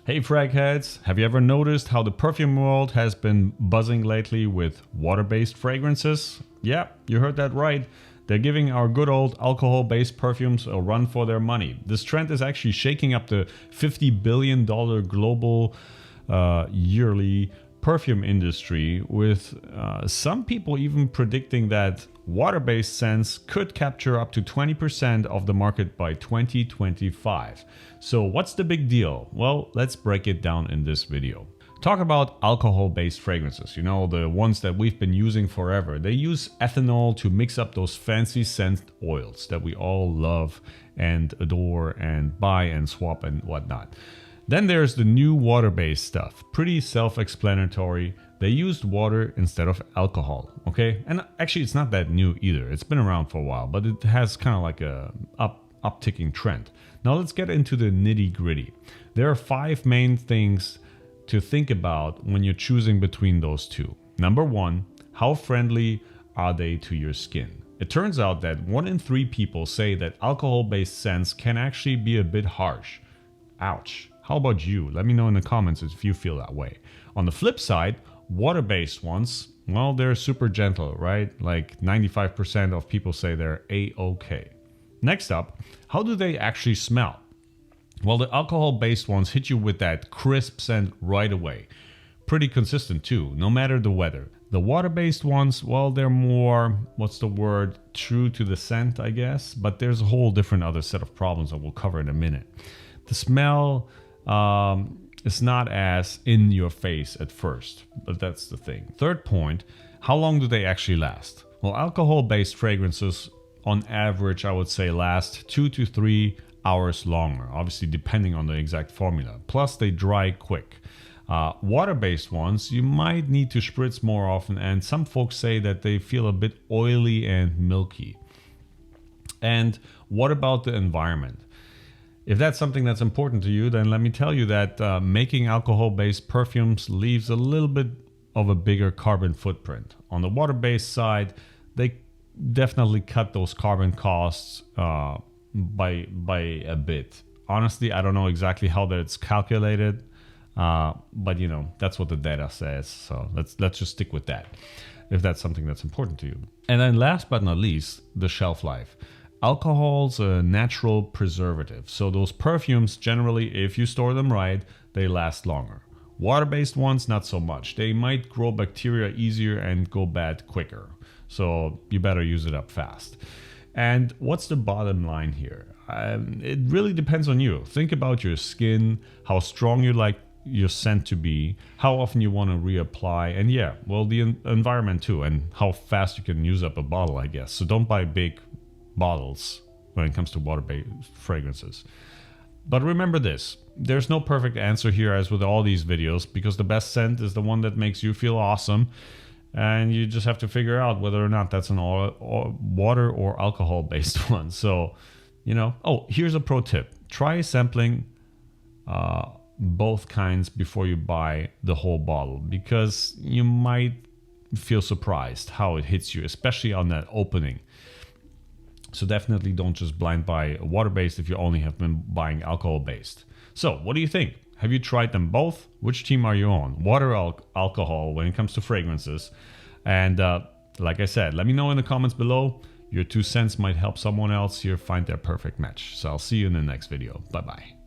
Hey frag heads, have you ever noticed how the perfume world has been buzzing lately with water-based fragrances? Yeah, you heard that right. They're giving our good old alcohol-based perfumes a run for their money. This trend is actually shaking up the $50 billion global yearly perfume industry, with some people even predicting that water-based scents could capture up to 20% of the market by 2025. So what's the big deal? Well, let's break it down in this video. Talk about alcohol-based fragrances, you know, the ones that we've been using forever. They use ethanol to mix up those fancy scent oils that we all love and adore and buy and swap and whatnot. Then there's the new water-based stuff. Pretty self-explanatory. They used water instead of alcohol, okay? And actually it's not that new either. It's been around for a while, but it has kind of like a upticking trend. Now let's get into the nitty-gritty. There are 5 main things to think about when you're choosing between those two. Number 1, how friendly are they to your skin? It turns out that 1 in 3 people say that alcohol-based scents can actually be a bit harsh. Ouch. How about you? Let me know in the comments if you feel that way. On the flip side, water-based ones, well, they're super gentle, right? Like 95% of people say they're A-okay. Next up, how do they actually smell? Well, the alcohol-based ones hit you with that crisp scent right away. Pretty consistent too, no matter the weather. The water-based ones, well, they're more, what's the word, true to the scent, I guess. But there's a whole different other set of problems that we'll cover in a minute. The smell is not as in your face at first, but that's the thing. Third point, how long do they actually last? Well, alcohol-based fragrances on average, I would say, last 2 to 3 hours longer, obviously depending on the exact formula. Plus they dry quick. Water-based ones, you might need to spritz more often, and some folks say that they feel a bit oily and milky. And what about the environment? If that's something that's important to you, then let me tell you that making alcohol-based perfumes leaves a little bit of a bigger carbon footprint. On the water-based side, they definitely cut those carbon costs by a bit. Honestly, I don't know exactly how that's calculated, but you know, that's what the data says. So let's just stick with that if that's something that's important to you. And then last but not least, the shelf life. Alcohol's a natural preservative, so those perfumes generally, if you store them right, they last longer. Water-based ones, not so much. They might grow bacteria easier and go bad quicker, so you better use it up fast. And what's the bottom line here? It really depends on you. Think about your skin, how strong you like your scent to be, how often you want to reapply, and yeah, well, the environment too, and how fast you can use up a bottle, I guess. So don't buy big bottles when it comes to water-based fragrances. But remember this, there's no perfect answer here as with all these videos, because the best scent is the one that makes you feel awesome, and you just have to figure out whether or not that's an water or alcohol-based one. So, you know, oh, here's a pro tip. Try sampling both kinds before you buy the whole bottle, because you might feel surprised how it hits you, especially on that opening. So definitely don't just blind buy water-based if you only have been buying alcohol-based. So what do you think? Have you tried them both? Which team are you on? Water or alcohol when it comes to fragrances? And like I said, let me know in the comments below. Your 2 cents might help someone else here find their perfect match. So I'll see you in the next video. Bye-bye.